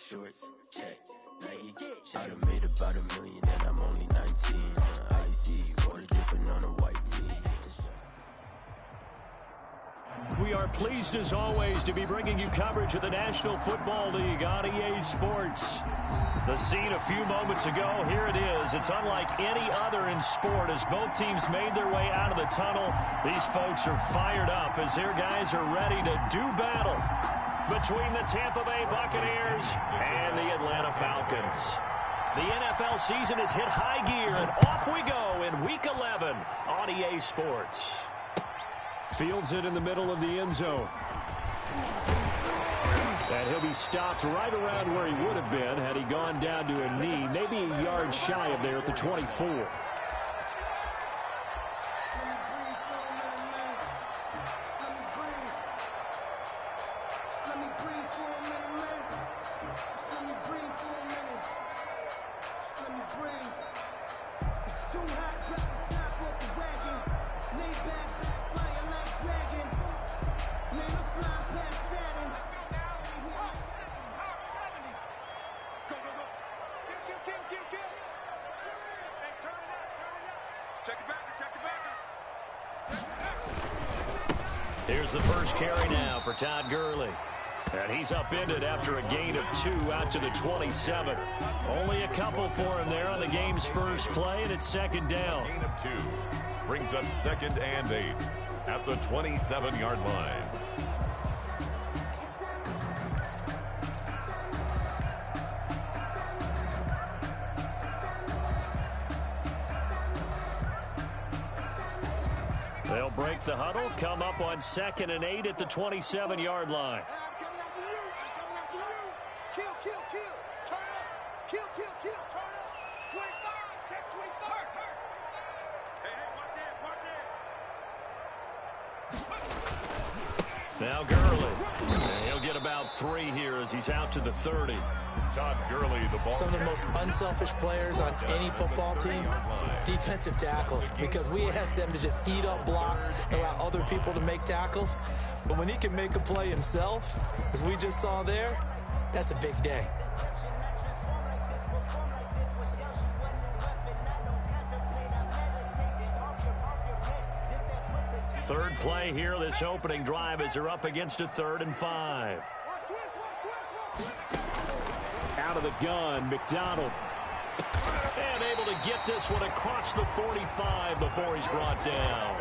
shorts, check, Nike. I done made about $1 million and I'm only 19. Icy, water dripping on a white tee. We are pleased as always to be bringing you coverage of the National Football League on EA Sports. The scene a few moments ago, here it is. It's unlike any other in sport as both teams made their way out of the tunnel. These folks are fired up as their guys are ready to do battle between the Tampa Bay Buccaneers and the Atlanta Falcons. The NFL season has hit high gear, and off we go in Week 11 on EA Sports. Fields it in the middle of the end zone. And he'll be stopped right around where he would have been had he gone down to a knee, maybe a yard shy of there at the 24. Here's the first carry now for Todd Gurley. And he's upended after a gain of 2 out to the 27. Only a couple for him there on the game's first play, and it's second down. Gain of 2 brings up 2nd and 8 at the 27-yard line. They'll break the huddle, come up on 2nd and 8 at the 27-yard line. Now Gurley. And he'll get about 3 here as he's out to the 30. Todd Gurley, the ball. Some of the most unselfish players on any football team, defensive tackles, because we ask them to just eat up blocks and allow other people to make tackles. But when he can make a play himself, as we just saw there, that's a big day. Third play here, this opening drive as they're up against a 3rd and 5. Out of the gun, McDonald. And able to get this one across the 45 before he's brought down.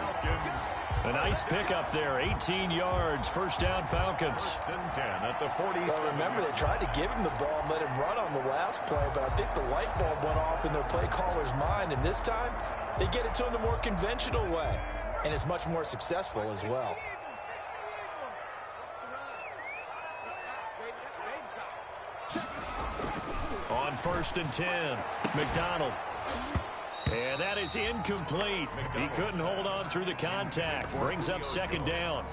A nice pickup there, 18 yards, first down Falcons. 10 at the 40. Well, remember, they tried to give him the ball and let him run on the last play, but I think the light bulb went off in their play caller's mind, and this time they get it to him the more conventional way, and it's much more successful as well. On 1st and 10, McDonald. And that is incomplete. He couldn't hold on through the contact. Brings up 2nd down.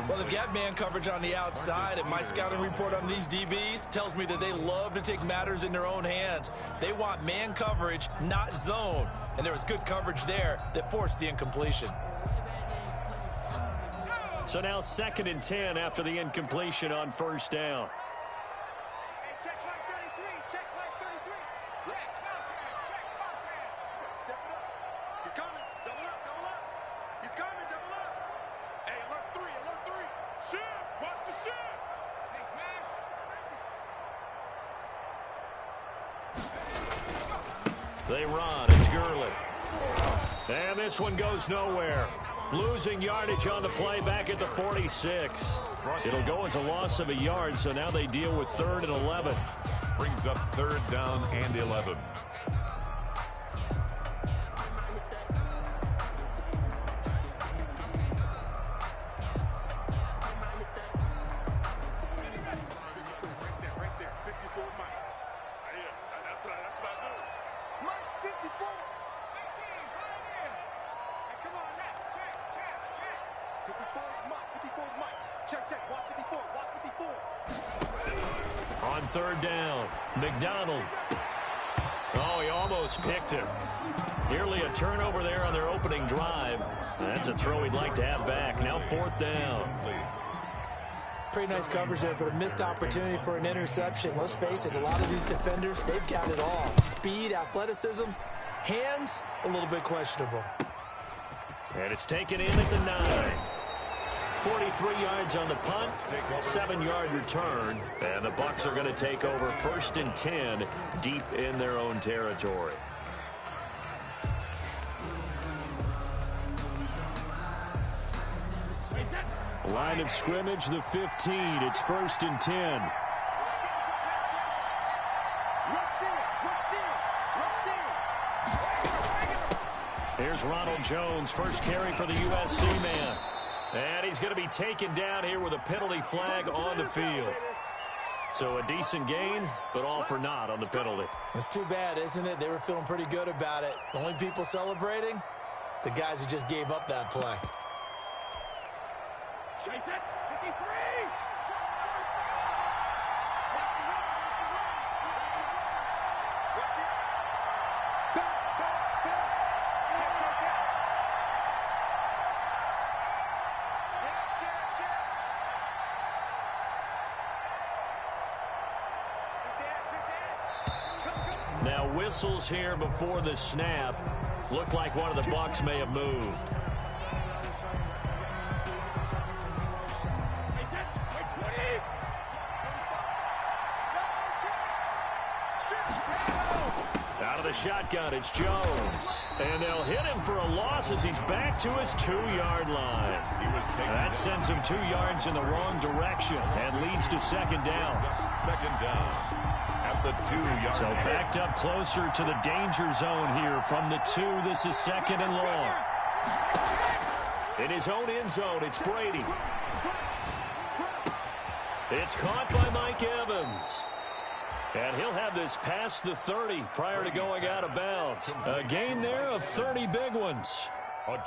Well, they've got man coverage on the outside, and my scouting report on these DBs tells me that they love to take matters in their own hands. They want man coverage, not zone. And there was good coverage there that forced the incompletion. So now 2nd and 10 after the incompletion on 1st down. They run. It's Gurley. And this one goes nowhere. Losing yardage on the play back at the 46. It'll go as a loss of a yard, so now they deal with 3rd and 11. Brings up 3rd down and 11. On 3rd down, McDonald. Oh, he almost picked him. Nearly a turnover there on their opening drive. That's a throw he'd like to have back. Now 4th down. Pretty nice coverage there, but a missed opportunity for an interception. Let's face it, a lot of these defenders, they've got it all. Speed, athleticism, hands, a little bit questionable. And it's taken in at the 9. 43 yards on the punt, 7-yard return, and the Bucs are going to take over 1st and 10 deep in their own territory. Line of scrimmage, the 15. It's 1st and 10. Here's Ronald Jones, first carry for the USC man. And he's going to be taken down here with a penalty flag on the field. So a decent gain, but all for naught on the penalty. It's too bad, isn't it? They were feeling pretty good about it. The only people celebrating, the guys who just gave up that play. Chase it, 53! Now whistles here before the snap. Looked like one of the Bucs may have moved. Out of the shotgun, it's Jones. And they'll hit him for a loss as he's back to his 2-yard line. That sends him 2 yards in the wrong direction and leads to 2nd down. 2nd down. The 2-yard. So backed up closer to the danger zone here from the 2. This is 2nd and long. In his own end zone, it's Brady. It's caught by Mike Evans. And he'll have this past the 30 prior to going out of bounds. A gain there of 30 big ones.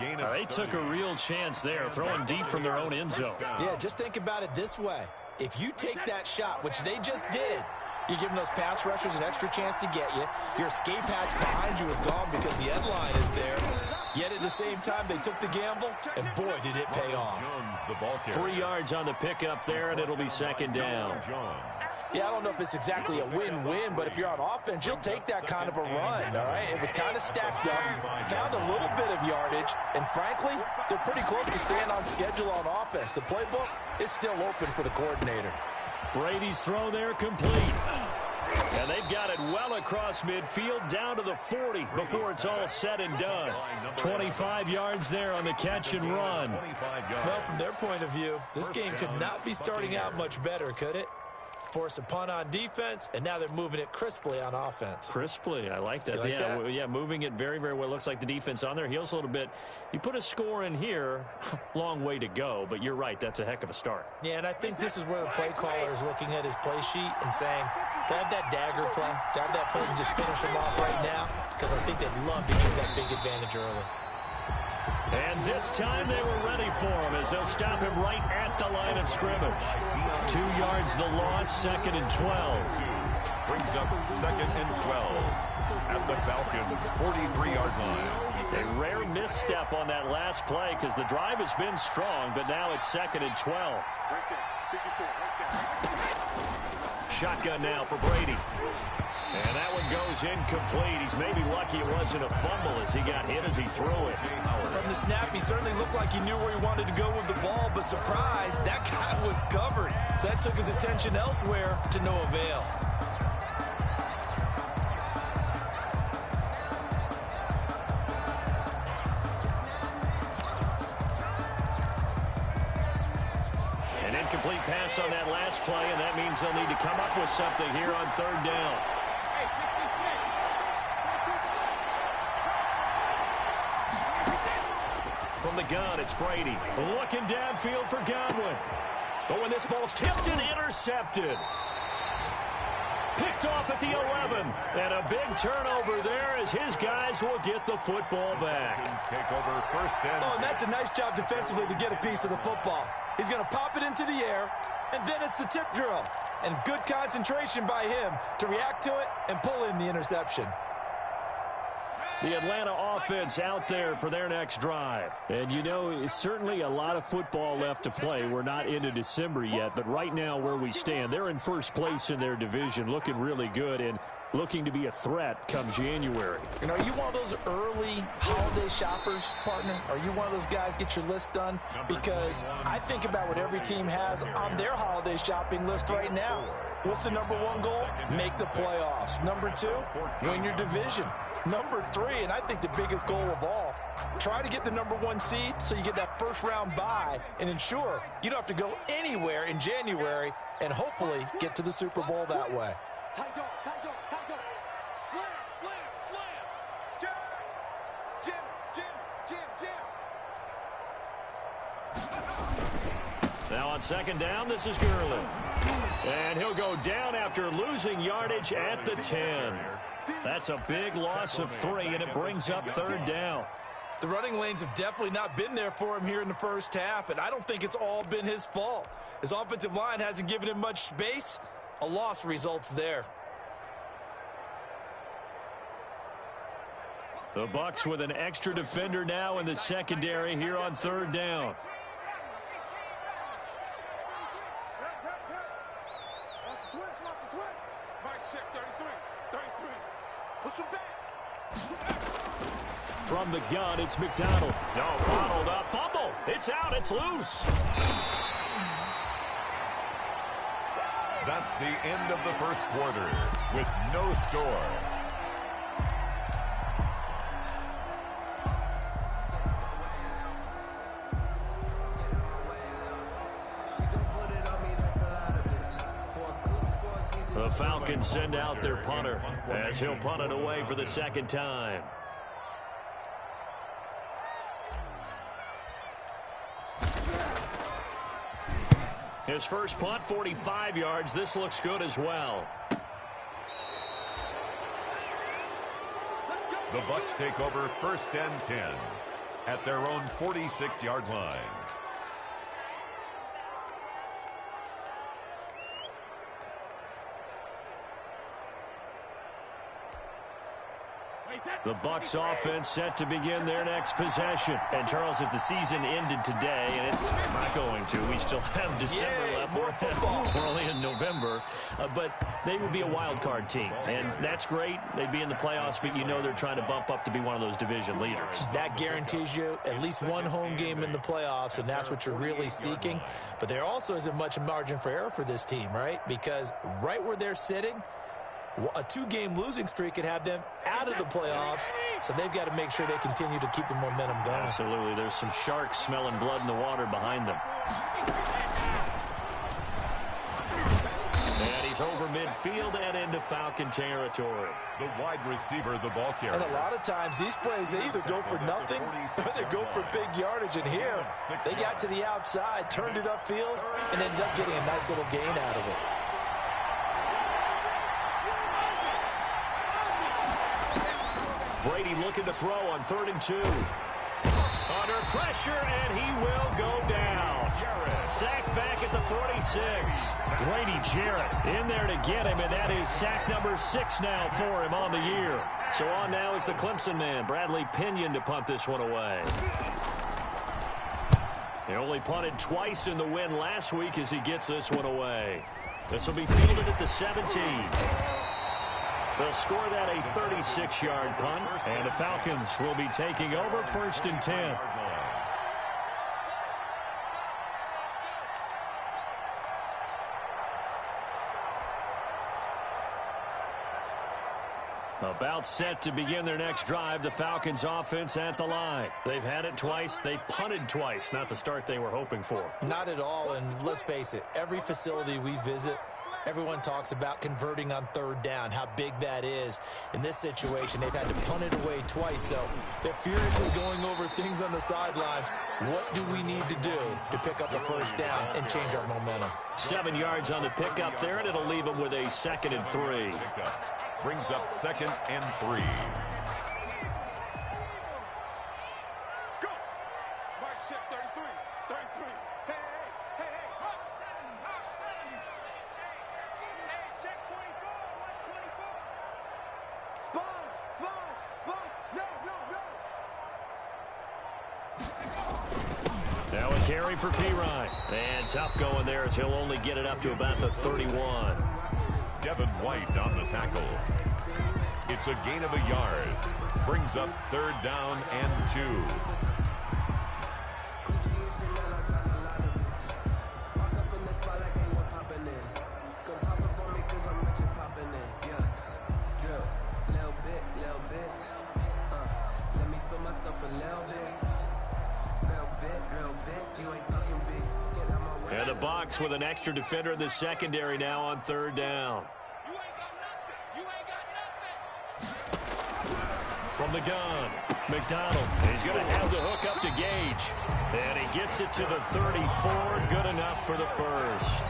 They took a real chance there, throwing deep from their own end zone. Yeah, just think about it this way. If you take that shot, which they just did, you're giving those pass rushers an extra chance to get you. Your escape hatch behind you is gone because the end line is there. Yet at the same time, they took the gamble, and boy, did it pay off. 3 yards on the pickup there, and it'll be 2nd down. Yeah, I don't know if it's exactly a win-win, but if you're on offense, you'll take that kind of a run, all right? It was kind of stacked up, found a little bit of yardage, and frankly, they're pretty close to staying on schedule on offense. The playbook is still open for the coordinator. Brady's throw there complete. And they've got it well across midfield down to the 40 before it's all said and done. 25 yards there on the catch and run. Well, from their point of view, this game could not be starting out much better, could it? Force a punt on defense, and now they're moving it crisply on offense. Crisply, I like that. Yeah, moving it very, very well. Looks like the defense on their heels a little bit. You put a score in here, long way to go, but you're right, that's a heck of a start. Yeah, and I think this is where the play caller is looking at his play sheet and saying, to have that dagger play, to have that play and just finish them off right now, because I think they'd love to give that big advantage early. And this time they were ready for him as they'll stop him right at the line of scrimmage. 2 yards the loss, 2nd and 12. Brings up 2nd and 12 at the Falcons' 43-yard line. A rare misstep on that last play because the drive has been strong, but now it's 2nd and 12. Shotgun now for Brady. And that one goes incomplete. He's maybe lucky it wasn't a fumble as he got hit as he threw it. From the snap, he certainly looked like he knew where he wanted to go with the ball, but surprise, that guy was covered. So that took his attention elsewhere to no avail. An incomplete pass on that last play, and that means they'll need to come up with something here on 3rd down. From the gun, it's Brady. Looking downfield for Godwin. But when this ball's tipped and intercepted. Picked off at the 11. And a big turnover there as his guys will get the football back. Take over 1st and 10. Oh, and that's a nice job defensively to get a piece of the football. He's going to pop it into the air, and then it's the tip drill. And good concentration by him to react to it and pull in the interception. The Atlanta offense out there for their next drive. And, you know, it's certainly a lot of football left to play. We're not into December yet, but right now where we stand, they're in first place in their division, looking really good and looking to be a threat come January. And are you one of those early holiday shoppers, partner? Are you one of those guys get your list done? Because I think about what every team has on their holiday shopping list right now. What's the number one goal? Make the playoffs. Number two, win your division. Number three, and I think the biggest goal of all, try to get the number one seed so you get that first round bye and ensure you don't have to go anywhere in January and hopefully get to the Super Bowl that way. Slam, slam, slam. Jam. Now on second down, this is Gurley. And he'll go down after losing yardage at the 10. That's a big loss of 3, and it brings up third down. The running lanes have definitely not been there for him here in the first half, and I don't think it's all been his fault. His offensive line hasn't given him much space. A loss results there. The Bucs with an extra defender now in the secondary here on third down. From the gun, it's McDonald. No, bottled up. Fumble. It's out. It's loose. That's the end of the first quarter with no score. The Falcons send out their punter as he'll punt it away for the second time. His first punt, 45 yards. This looks good as well. The Bucs take over first and 10 at their own 46-yard line. The Bucs offense set to begin their next possession. And, Charles, if the season ended today, and it's not going to, we still have December left. More football. We're only in November. But they would be a wild card team. And that's great. They'd be in the playoffs, but you know they're trying to bump up to be one of those division leaders. That guarantees you at least one home game in the playoffs, and that's what you're really seeking. But there also isn't much margin for error for this team, right? Because right where they're sitting, a 2-game losing streak could have them out of the playoffs, so they've got to make sure they continue to keep the momentum going. Absolutely. There's some sharks smelling blood in the water behind them. And he's over midfield and into Falcon territory. The wide receiver, the ball carrier. And a lot of times these plays, they either go for nothing or they go for big yardage. And here, they got to the outside, turned it upfield, and ended up getting a nice little gain out of it. Brady looking to throw on 3rd and 2. Under pressure, and he will go down. Sacked back at the 46. Grady Jarrett in there to get him, and that is sack number 6 now for him on the year. So on now is the Clemson man, Bradley Pinion, to punt this one away. He only punted twice in the win last week as he gets this one away. This will be fielded at the 17. They'll score that a 36-yard punt, and the Falcons will be taking over 1st and 10. About set to begin their next drive, the Falcons offense at the line. They've had it twice. They've punted twice. Not the start they were hoping for. Not at all, and let's face it, every facility we visit, everyone talks about converting on 3rd down, how big that is. In this situation, they've had to punt it away twice, so they're furiously going over things on the sidelines. What do we need to do to pick up the 1st down and change our momentum? 7 yards on the pickup there, and it'll leave them with a 2nd and 3. Brings up 2nd and 3. Go! Mark 33. 33. Hey, hey, hey, Mark 7. Mark 7. Hey, check 24. Watch Sponge, sponge, sponge. No, no, no. Now a carry for P-Ryan. And tough going there as he'll only get it up to about the 31. Devin White on the tackle. It's a gain of a yard. Brings up 3rd down and 2. And the Bucs with an extra defender in the secondary now on 3rd down. From the gun, McDonald. He's going to have the hook up to Gage. And he gets it to the 34. Good enough for the first.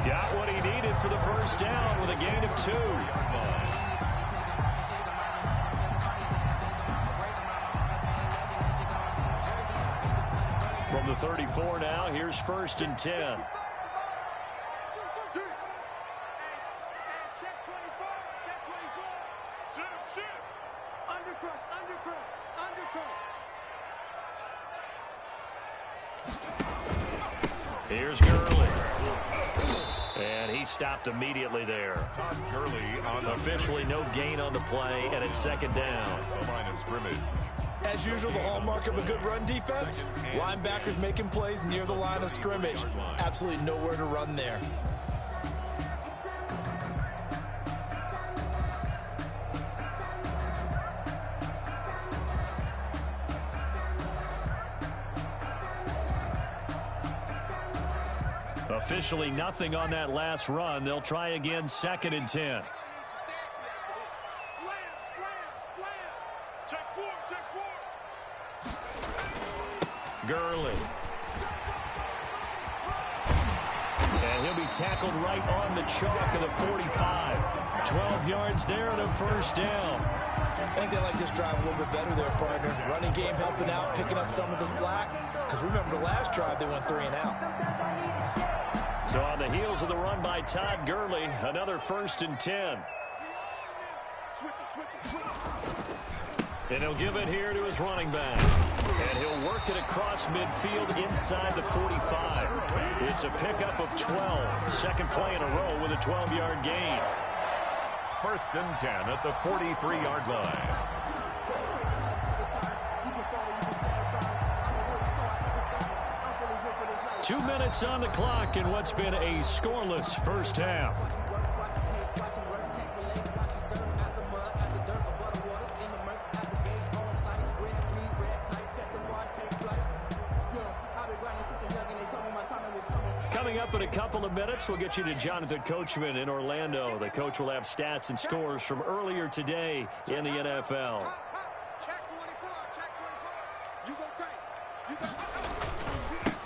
Got what he needed for the first down with a gain of 2. From the 34 now, here's 1st and 10. Here's Gurley. And he stopped immediately there. Todd Gurley on officially no gain on the play, and it's 2nd down. the line of scrimmage. As usual, the hallmark of a good run defense, linebackers making plays near the line of scrimmage. Absolutely nowhere to run there. Officially nothing on that last run. They'll try again, 2nd and 10. Gurley. And he'll be tackled right on the chalk of the 45. 12 yards there and a 1st down. I think they like this drive a little bit better there, partner. Running game helping out, picking up some of the slack. Because remember the last drive, they went 3 and out. So on the heels of the run by Todd Gurley, another 1st and 10. And he'll give it here to his running back. And he'll work it across midfield inside the 45. It's a pickup of 12. Second play in a row with a 12-yard gain. 1st and 10 at the 43-yard line. Two minutes on the clock in what's been a scoreless first half. Coming up in a couple of minutes, we'll get you to Jonathan Coachman in Orlando. The coach will have stats and scores from earlier today in the NFL.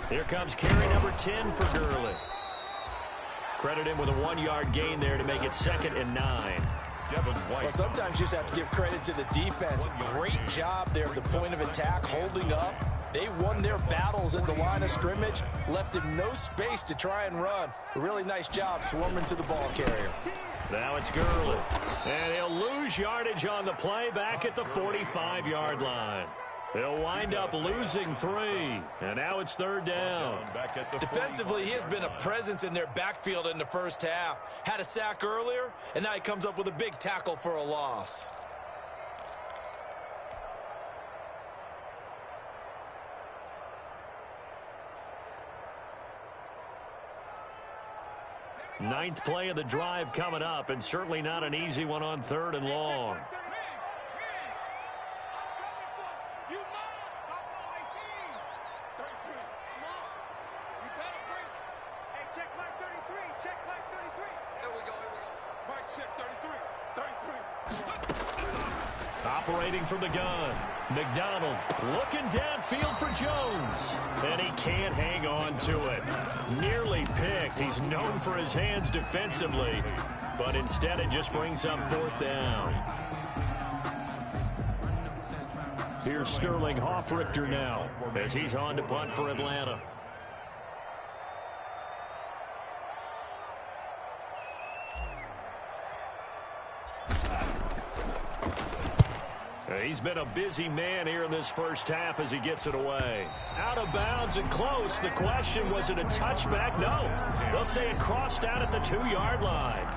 Here comes carry number 10 for Gurley. Credit him with a 1-yard gain there to make it 2nd and 9. Devin White. Well, sometimes you just have to give credit to the defense. Great job there at the point of attack, holding up. They won their battles at the line of scrimmage, left him no space to try and run. A really nice job swarming to the ball carrier. Now it's Gurley. And he'll lose yardage on the play back at the 45-yard line. They'll wind up losing 3. And now it's 3rd down. Defensively, he has been a presence in their backfield in the first half. Had a sack earlier, and now he comes up with a big tackle for a loss. Ninth play of the drive coming up, and certainly not an easy one on 3rd and long. Operating from the gun, McDonald looking downfield for Jones, and he can't hang on to it. Nearly picked. He's known for his hands defensively, but instead it just brings up 4th down. Here's Sterling Hoffrichter now as he's on to punt for Atlanta. He's been a busy man here in this first half as he gets it away. Out of bounds and close. The question, was it a touchback? No. They'll say it crossed out at the 2-yard line.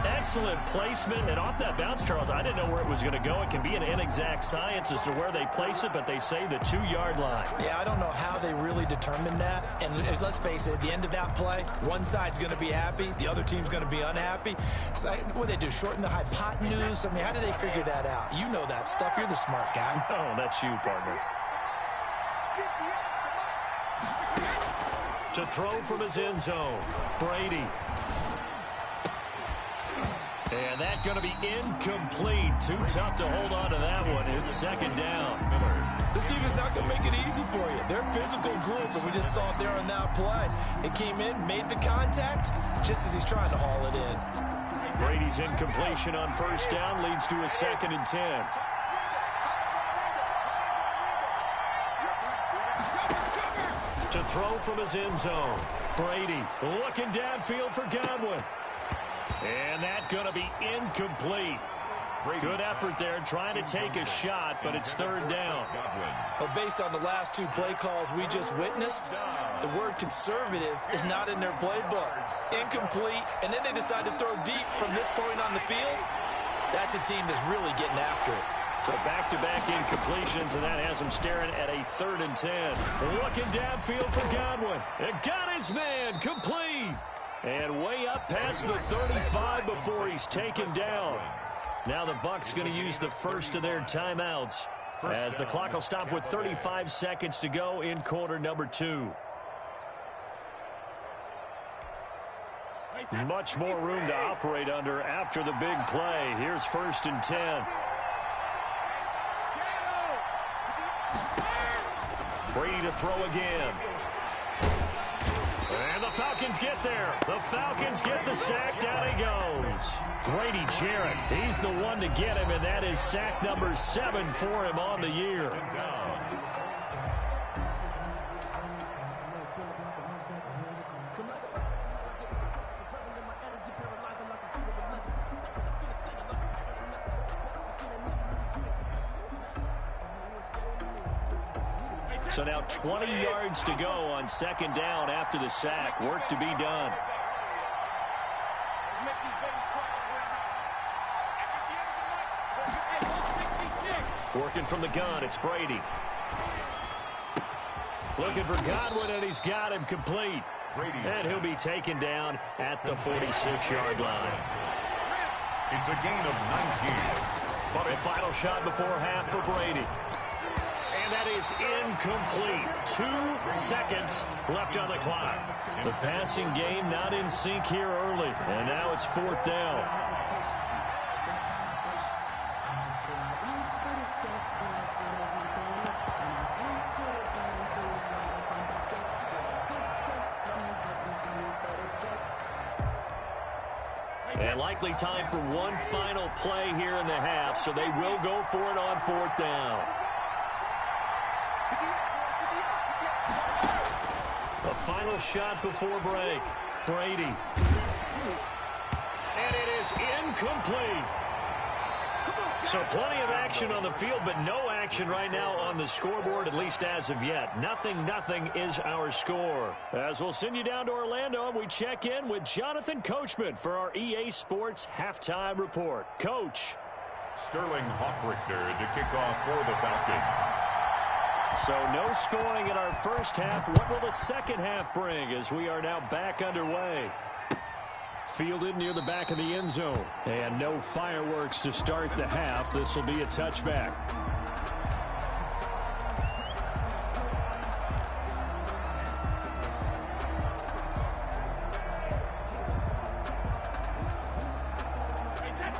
Excellent placement, and off that bounce, Charles, I didn't know where it was going to go. It can be an inexact science as to where they place it, but they say the 2-yard line. Yeah, I don't know how they really determined that. And let's face it, at the end of that play, one side's going to be happy, the other team's going to be unhappy. It's like, what do they do, shorten the hypotenuse? I mean, how do they figure that out? You know that stuff. You're the smart guy. No, that's you, partner. To throw from his end zone, Brady. And that's going to be incomplete. Too tough to hold on to that one. It's second down. This team is not going to make it easy for you. They're a physical group, and we just saw it there on that play. It came in, made the contact, just as he's trying to haul it in. Brady's incompletion on first down leads to a 2nd and 10. To throw from his end zone, Brady looking downfield for Godwin. And that's going to be incomplete. Good effort there, trying to take a shot, but it's 3rd down. Well, based on the last 2 play calls we just witnessed, the word conservative is not in their playbook. Incomplete, and then they decide to throw deep from this point on the field. That's a team that's really getting after it. So back-to-back incompletions, and that has him staring at a 3rd and 10. Looking downfield for Godwin. And got his man complete. And way up past the 35 before he's taken down. Now the Bucs going to use the first of their timeouts as the clock will stop with 35 seconds to go in quarter number 2. Much more room to operate under after the big play. Here's 1st and 10. Brady to throw again. And the Falcons get there. The Falcons get the sack. Down he goes. Grady Jarrett, he's the one to get him, and that is sack number 7 for him on the year. So now 20 yards to go on 2nd down after the sack. Work to be done. Working from the gun, it's Brady. Looking for Godwin, and he's got him complete. And he'll be taken down at the 46-yard line. It's a gain of 19. But a final shot before half for Brady. And that is incomplete. 2 seconds left on the clock. The passing game not in sync here early. And now it's 4th down. And likely time for one final play here in the half, so they will go for it on 4th down. The final shot before break. Brady. And it is incomplete. So plenty of action on the field, but no action right now on the scoreboard, at least as of yet. 0-0 is our score. As we'll send you down to Orlando, we check in with Jonathan Coachman for our EA Sports Halftime Report. Coach. Sterling Hoffrichter to kick off for the Falcons. So no scoring in our first half. What will the second half bring as we are now back underway? Fielded near the back of the end zone. And no fireworks to start the half. This will be a touchback.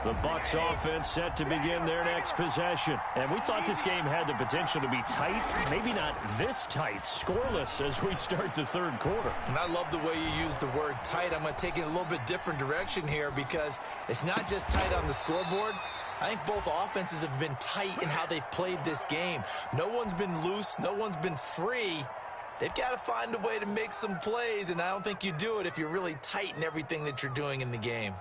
The Bucs offense set to begin their next possession. And we thought this game had the potential to be tight. Maybe not this tight. Scoreless as we start the 3rd quarter. And I love the way you use the word tight. I'm going to take it a little bit different direction here because it's not just tight on the scoreboard. I think both offenses have been tight in how they've played this game. No one's been loose. No one's been free. They've got to find a way to make some plays, and I don't think you do it if you're really tight in everything that you're doing in the game.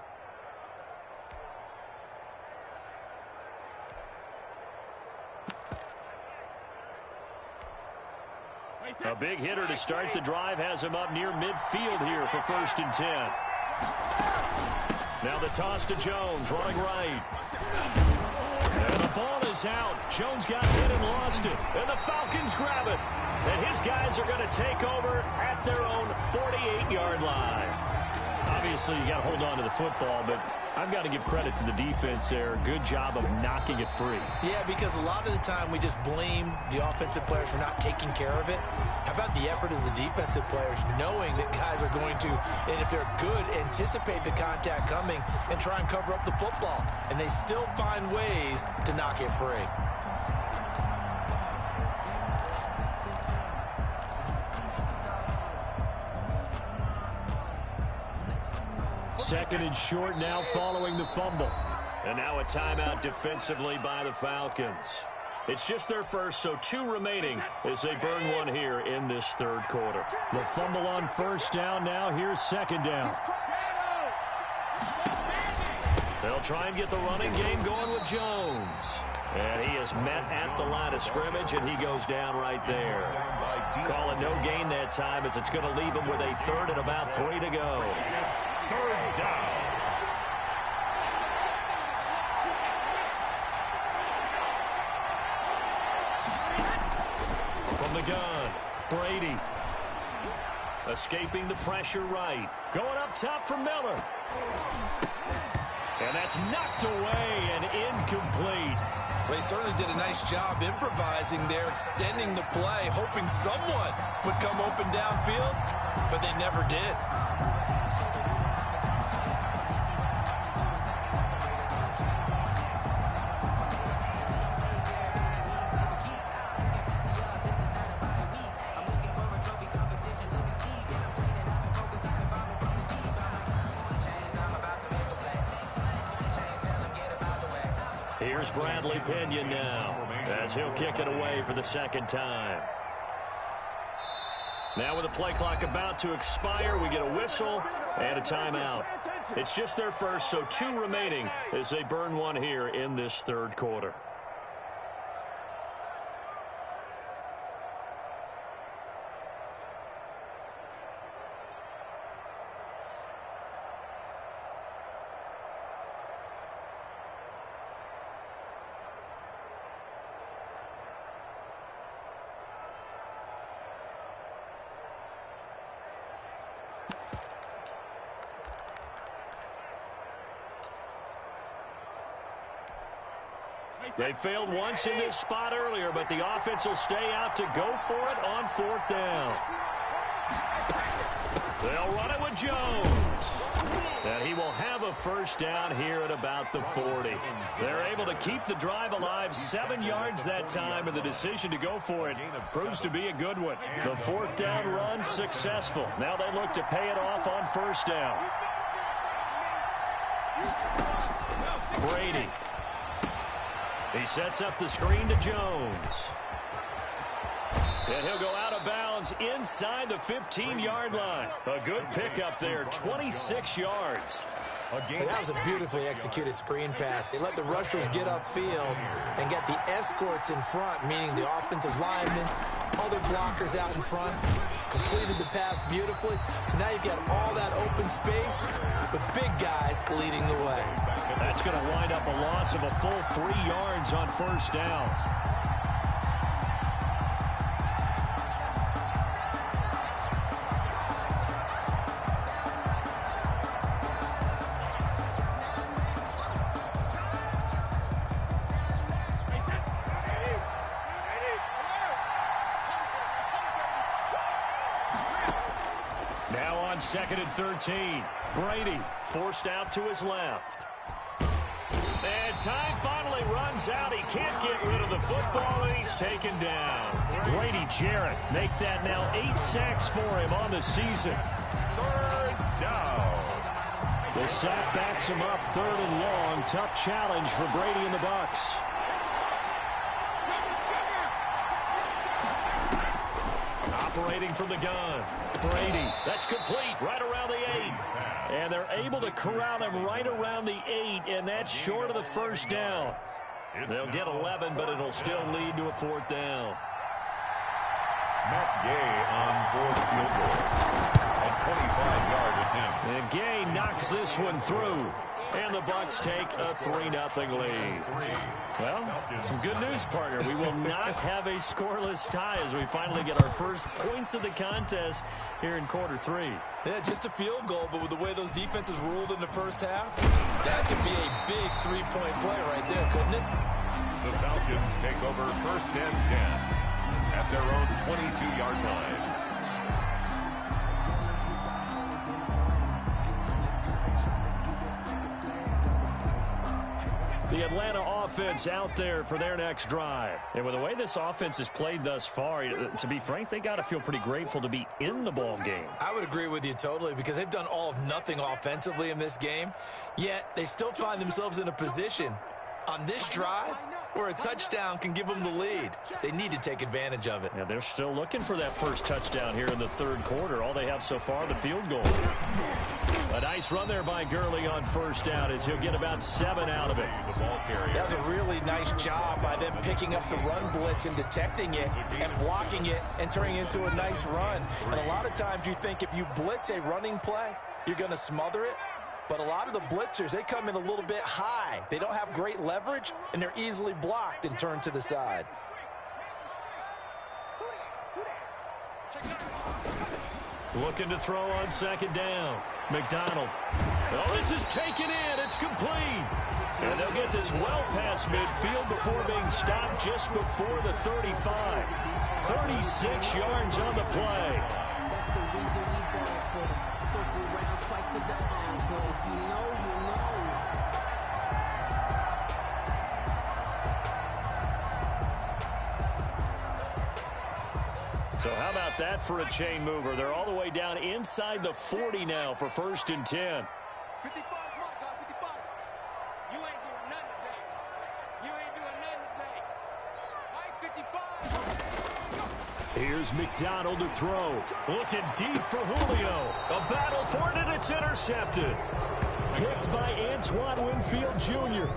A big hitter to start the drive has him up near midfield here for 1st and 10. Now the toss to Jones, running right. And the ball is out. Jones got hit and lost it. And the Falcons grab it. And his guys are going to take over at their own 48-yard line. Obviously, you got to hold on to the football, but I've got to give credit to the defense there. Good job of knocking it free. Yeah, because a lot of the time we just blame the offensive players for not taking care of it. How about the effort of the defensive players knowing that guys are going to, and if they're good, anticipate the contact coming and try and cover up the football. And they still find ways to knock it free. Second and short now following the fumble. And now a timeout defensively by the Falcons. It's just their first, so 2 remaining as they burn one here in this 3rd quarter. The fumble on 1st down now. Here's 2nd down. They'll try and get the running game going with Jones. And he is met at the line of scrimmage, and he goes down right there. Call it no gain that time as it's going to leave him with a 3rd and about 3 to go. 3rd down. From the gun, Brady. Escaping the pressure right. Going up top for Miller. And that's knocked away and incomplete. They certainly did a nice job improvising there, extending the play, hoping someone would come open downfield, but they never did. Here's Bradley Pinion now as he'll kick it away for the 2nd time. Now with the play clock about to expire, we get a whistle and a timeout. It's just their first, so 2 remaining as they burn one here in this 3rd quarter. They failed once in this spot earlier, but the offense will stay out to go for it on 4th down. They'll run it with Jones. And he will have a 1st down here at about the 40. They're able to keep the drive alive, 7 yards that time, and the decision to go for it proves to be a good one. The 4th down run successful. Now they look to pay it off on 1st down. Brady. He sets up the screen to Jones. And he'll go out of bounds inside the 15-yard line. A good pickup there, 26 yards. And that was a beautifully executed screen pass. They let the rushers get upfield and get the escorts in front, meaning the offensive linemen, other blockers out in front, completed the pass beautifully. So now you've got all that open space with big guys leading the way. That's going to wind up a loss of a full 3 yards on 1st down. Now on 2nd and 13. Brady forced out to his left. And time finally runs out. He can't get rid of the football, and he's taken down. Grady Jarrett make that now 8 sacks for him on the season. 3rd down. The sack backs him up 3rd and long. Tough challenge for Brady and the Bucs. Operating from the gun. Brady, that's complete right around the 8. And they're able to corral him right around the 8, and that's short of the 1st down. They'll get 11, but it'll still lead to a 4th down. Matt Gay on fourth field goal. A 25-yard attempt. And Gay knocks this one through. And the Bucs take a 3-0 lead. Well, some good news, partner. We will not have a scoreless tie as we finally get our first points of the contest here in quarter 3. Yeah, just a field goal, but with the way those defenses ruled in the first half, that could be a big three-point play right there, couldn't it? The Falcons take over first and 10 at their own 22-yard line. The Atlanta offense out there for their next drive. And with the way this offense has played thus far, to be frank, they got to feel pretty grateful to be in the ball game. I would agree with you totally because they've done all of nothing offensively in this game, yet they still find themselves in a position on this drive where a touchdown can give them the lead. They need to take advantage of it. Yeah, they're still looking for that first touchdown here in the third quarter. All they have so far, the field goal. A nice run there by Gurley on first down as he'll get about 7 out of it. That was a really nice job by them picking up the run blitz and detecting it and blocking it and turning it into a nice run. And a lot of times you think if you blitz a running play, you're going to smother it. But a lot of the blitzers, they come in a little bit high. They don't have great leverage, and they're easily blocked and turned to the side. Looking to throw on second down. McDonald. Oh, this is taken in. It's complete. And they'll get this well past midfield before being stopped just before the 35. 36 yards on the play. That's the reason we go for the circle round twice for the encore. If you know, you know. So how about that for a chain mover? They're all the way down inside the 40 now for first and 10. 55, come on, guys, 55. You ain't doing nothing today. You ain't doing nothing today. Mike, 55. Here's McDonald to throw. Looking deep for Julio. A battle for it, and it's intercepted. Picked by Antoine Winfield Jr.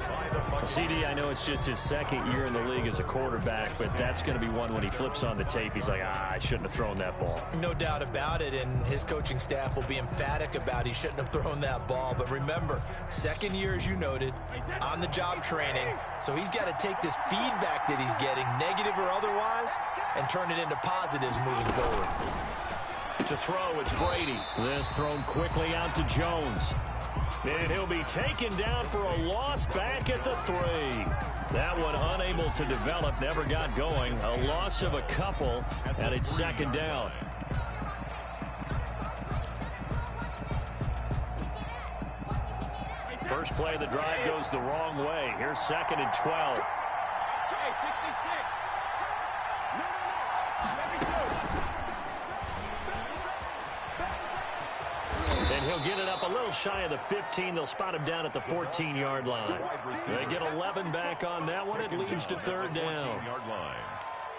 CD, I know it's just his second year in the league as a quarterback, but that's going to be one when he flips on the tape. He's like, I shouldn't have thrown that ball. No doubt about it, and his coaching staff will be emphatic about he shouldn't have thrown that ball. But remember, second year, as you noted, on-the-job training, so he's got to take this feedback that he's getting, negative or otherwise, and turn it into positives moving forward. To throw, it's Brady. This thrown quickly out to Jones. And he'll be taken down for a loss back at the 3. That one unable to develop, never got going. A loss of a couple, and it's second down. First play of the drive goes the wrong way. Here's second and 12. Hey, 66. No. Let me go. And he'll get it up a little shy of the 15. They'll spot him down at the 14-yard line. They get 11 back on that one. It leads to third down.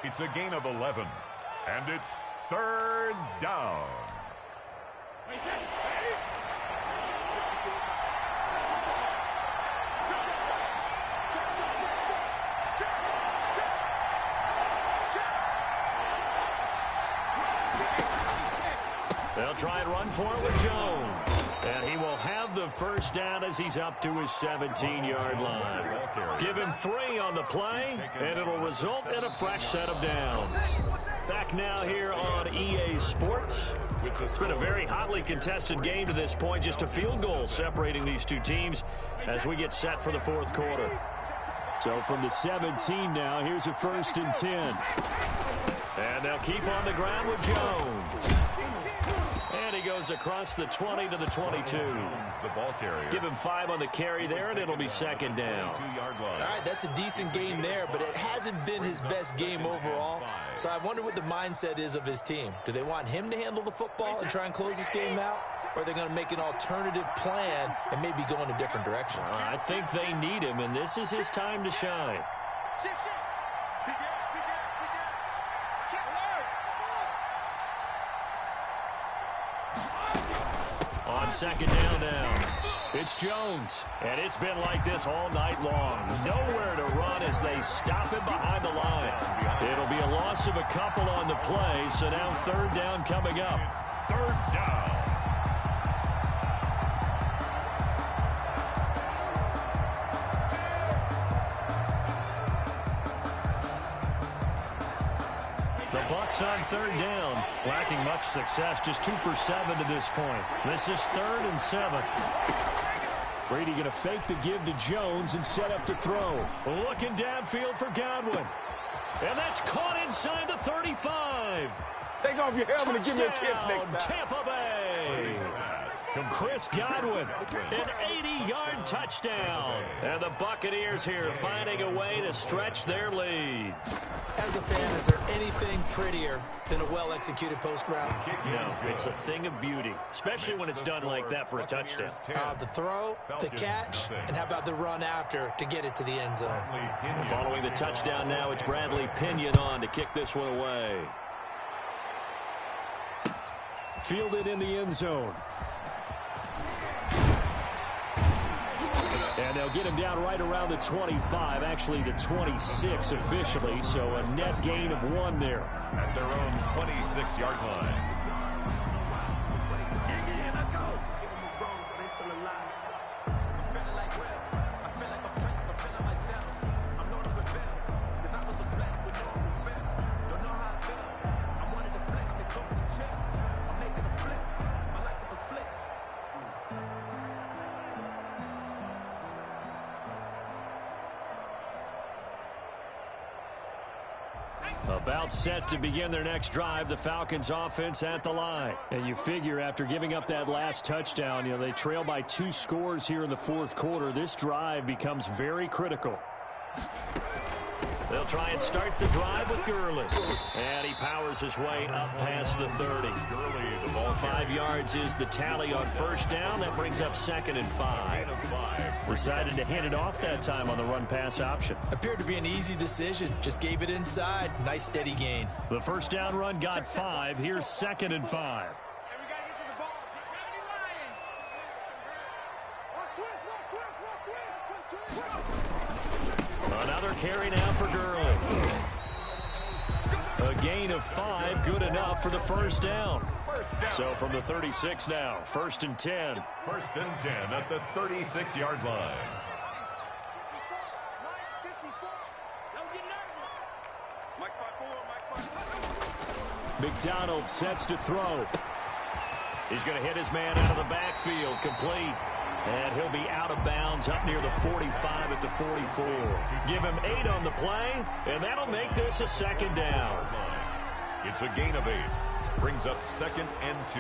It's a gain of 11, and it's third down. They'll try and run for it with Jones. And he will have the first down as he's up to his 17-yard line. Give him 3 on the play, and it'll result in a fresh set of downs. Back now here on EA Sports. It's been a very hotly contested game to this point. Just a field goal separating these two teams as we get set for the fourth quarter. So from the 17 now, here's a first and 10. And they'll keep on the ground with Jones. And he goes across the 20 to the 22. Give him 5 on the carry there, and it'll be second down. All right, that's a decent game there, but it hasn't been his best game overall. So I wonder what the mindset is of his team. Do they want him to handle the football and try and close this game out? Or are they going to make an alternative plan and maybe go in a different direction? I think they need him, and this is his time to shine. On second down now. It's Jones, and it's been like this all night long. Nowhere to run as they stop him behind the line. It'll be a loss of a couple on the play, so now third down coming up. It's third down. The Bucs on third down, lacking much success, just 2 for 7 to this point. This is 3rd and 7. Brady going to fake the give to Jones and set up to throw. Looking downfield for Godwin. And that's caught inside the 35. Take off your helmet and give me a kiss next Touchdown, time. Tampa Bay. Chris Godwin, an 80-yard touchdown. And the Buccaneers here finding a way to stretch their lead. As a fan, is there anything prettier than a well-executed post route? No, it's a thing of beauty, especially when it's done like that for a touchdown. The throw, the catch, and how about the run after to get it to the end zone? Following the touchdown now, it's Bradley Pinion on to kick this one away. Fielded in the end zone. And they'll get him down right around the 25, actually the 26 officially, so a net gain of 1 there. At their own 26-yard line. About set to begin their next drive, the Falcons offense at the line. And you figure after giving up that last touchdown, they trail by 2 scores here in the 4th quarter. This drive becomes very critical. They'll try and start the drive with Gurley. And he powers his way up past the 30. Gurley, the ball 5 yards is the tally on first down. That brings up 2nd and 5. Decided to hand it off that time on the run-pass option. Appeared to be an easy decision. Just gave it inside. Nice steady gain. The first down run got 5. Here's 2nd and 5. Another carry now for Gurley. A gain of 5, good enough for the first down. So from the 36 now, 1st and 10. 1st and 10 at the 36-yard line. McDonald sets to throw. He's going to hit his man out of the backfield, complete. And he'll be out of bounds up near the 45 at the 44. Give him 8 on the play, and that'll make this a 2nd down. It's a gain of 8. Brings up 2nd and 2.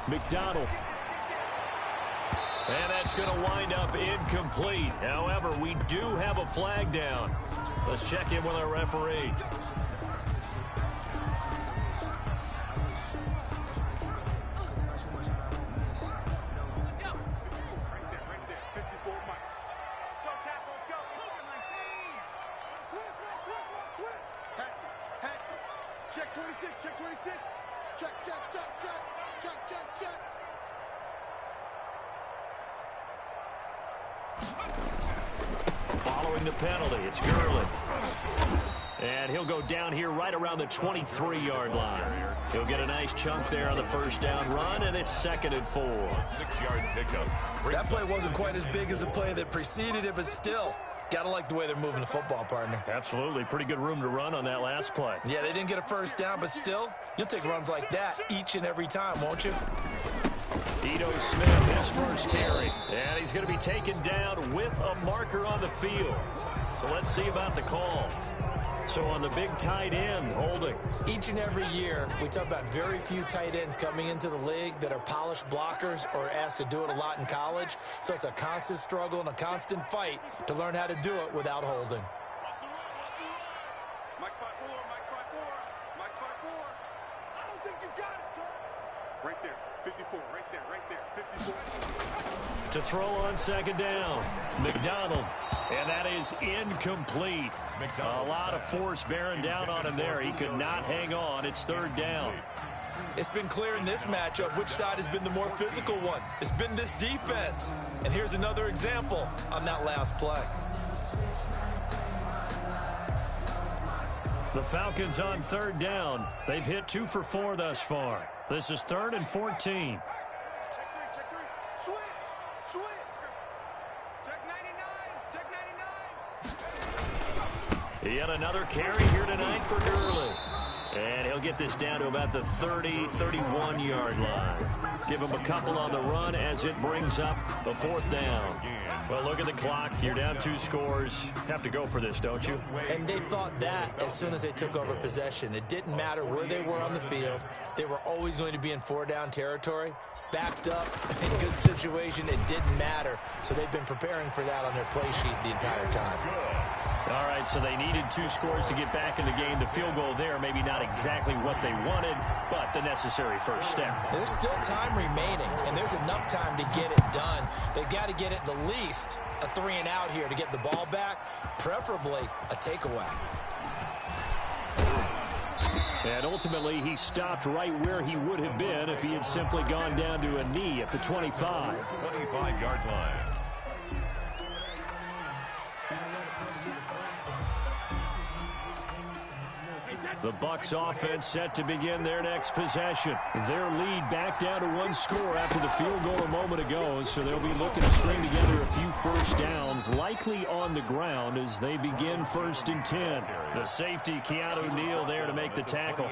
McDonald. And that's going to wind up incomplete. However, we do have a flag down. Let's check in with our referee. Check 26, check 26. Check, check, check, check. Check, check, check. Following the penalty, it's Gurley. And he'll go down here right around the 23-yard line. He'll get a nice chunk there on the first down run, and it's 2nd and 4. 6-yard pickup. That play wasn't quite as big as the play that preceded it, but still, gotta like the way they're moving the football, partner. Absolutely. Pretty good room to run on that last play. Yeah, they didn't get a first down, but still, you'll take runs like that each and every time, won't you? Ito Smith, his first carry. And he's going to be taken down with a marker on the field. So let's see about the call. So on the big tight end, holding. Each and every year, we talk about very few tight ends coming into the league that are polished blockers or asked to do it a lot in college. So it's a constant struggle and a constant fight to learn how to do it without holding. Mike 5-4, Mike 5-4, Mike 5-4. I don't think you got it, sir. Right there, 54. 54, right there, 54. To throw on second down, McDonald. And that is incomplete. A lot of force bearing down on him there. He could not hang on. It's third down. It's been clear in this matchup which side has been the more physical one. It's been this defense. And here's another example on that last play. The Falcons on third down. They've hit 2 for 4 thus far. This is 3rd and 14. Check three. Switch. Check 99. Yet another carry here tonight for Gurley. And he'll get this down to about the 30, 31-yard line. Give him a couple on the run as it brings up the 4th down. Well, look at the clock. You're down 2 scores. Have to go for this, don't you? And they thought that as soon as they took over possession. It didn't matter where they were on the field. They were always going to be in 4-down territory. Backed up, in good situation, it didn't matter. So they've been preparing for that on their play sheet the entire time. All right, so they needed 2 scores to get back in the game. The field goal there, maybe not exactly what they wanted, but the necessary first step. There's still time remaining, and there's enough time to get it done. They've got to get it the least a 3-and-out here to get the ball back, preferably a takeaway. And ultimately, he stopped right where he would have been if he had simply gone down to a knee at the 25. 25-yard line. The Bucs offense set to begin their next possession. Their lead back down to 1 score after the field goal a moment ago, so they'll be looking to string together a few first downs, likely on the ground as they begin 1st and 10. The safety, Keanu Neal, there to make the tackle.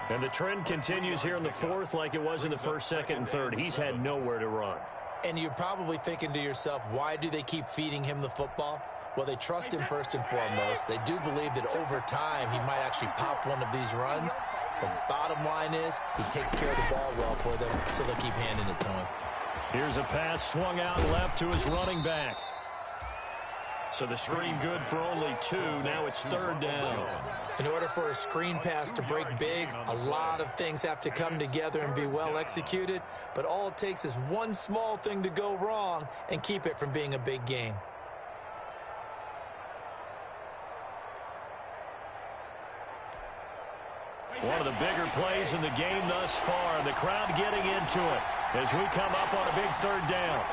And the trend continues here in the 4th like it was in the 1st, 2nd, and 3rd. He's had nowhere to run. And you're probably thinking to yourself, why do they keep feeding him the football? Well, they trust him first and foremost. They do believe that over time he might actually pop one of these runs. The bottom line is he takes care of the ball well for them, so they'll keep handing it to him. Here's a pass swung out left to his running back. So the screen good for only 2. Now it's 3rd down. In order for a screen pass to break big, a lot of things have to come together and be well executed. But all it takes is one small thing to go wrong and keep it from being a big game. One of the bigger plays in the game thus far. The crowd getting into it as we come up on a big 3rd down.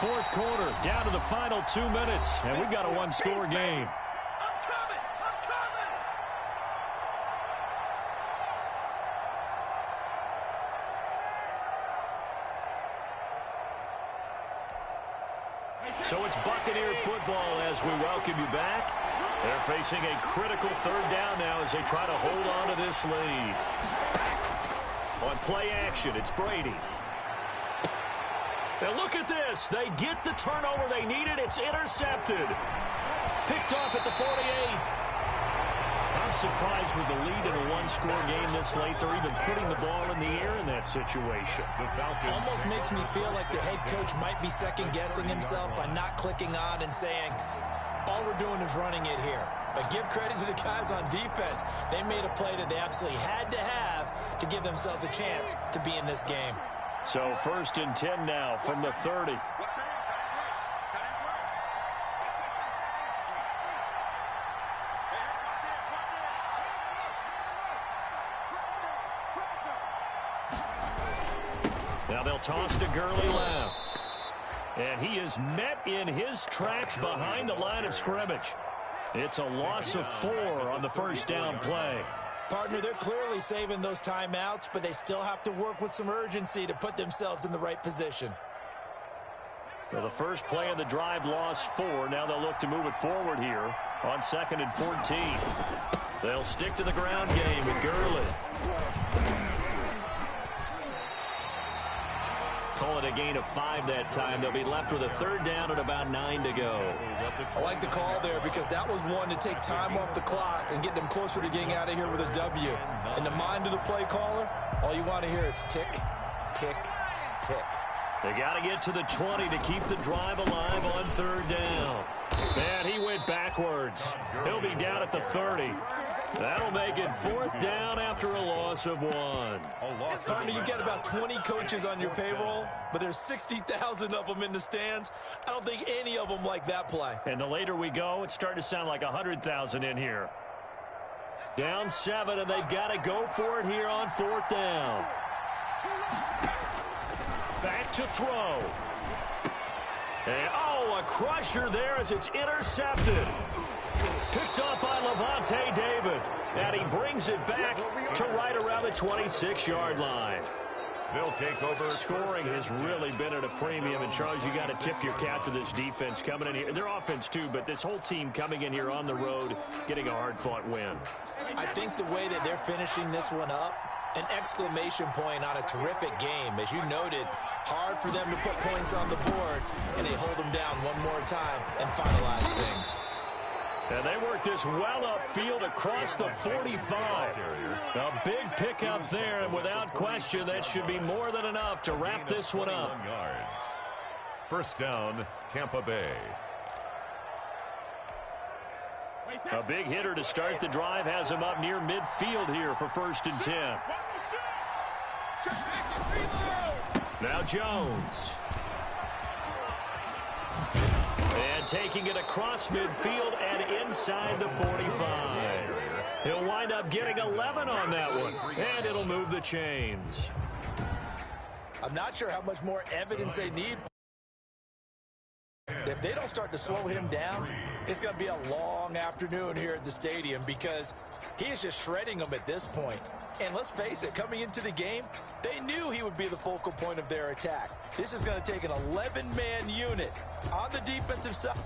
Fourth quarter, down to the final 2 minutes, and we've got a 1-score game. So it's Buccaneer football as we welcome you back. They're facing a critical 3rd down now as they try to hold on to this lead. On play action, it's Brady. Now look at this. They get the turnover they needed. It's intercepted. Picked off at the 48. I'm surprised with the lead in a 1-score game this late. They're even putting the ball in the air in that situation. Almost makes me feel like the head coach might be second-guessing himself by not clicking on and saying, all we're doing is running it here. But give credit to the guys on defense. They made a play that they absolutely had to have to give themselves a chance to be in this game. So 1st and 10 now from the 30. Now they'll toss to Gurley left. And he is met in his tracks behind the line of scrimmage. It's a loss of 4 on the 1st down play. Partner, they're clearly saving those timeouts, but they still have to work with some urgency to put themselves in the right position. Well, the first play of the drive lost 4. Now they'll look to move it forward here on 2nd and 14. They'll stick to the ground game with Gurley. Call it a gain of 5 that time. They'll be left with a 3rd down and about 9 to go. I like the call there because that was one to take time off the clock and get them closer to getting out of here with a W. In the mind of the play caller, all you want to hear is tick, tick, tick. They got to get to the 20 to keep the drive alive on third down. And he went backwards. He'll be down at the 30. That'll make it fourth down after a loss of 1. Partner, you got about 20 coaches on your payroll, but there's 60,000 of them in the stands. I don't think any of them like that play. And the later we go, it's starting to sound like 100,000 in here. Down 7, and they've got to go for it here on fourth down. Back to throw. And, a crusher there as it's intercepted. Picked up by Levante David. And he brings it back to right around the 26-yard line. They'll take over. Scoring has really been at a premium. And, Charles, you got to tip your cap to this defense coming in here. Their offense, too, but this whole team coming in here on the road, getting a hard-fought win. I think the way that they're finishing this one up, an exclamation point on a terrific game. As you noted, hard for them to put points on the board, and they hold them down one more time and finalize things. And they work this well upfield across the 45. A big pickup there, and without question, that should be more than enough to wrap this one up. First down, Tampa Bay. A big hitter to start the drive has him up near midfield here for 1st and 10. Now Jones. And taking it across midfield and inside the 45. He'll wind up getting 11 on that one, and it'll move the chains. I'm not sure how much more evidence they need. If they don't start to slow him down, it's going to be a long afternoon here at the stadium because he is just shredding them at this point. And let's face it, coming into the game, they knew he would be the focal point of their attack. This is going to take an 11-man unit on the defensive side.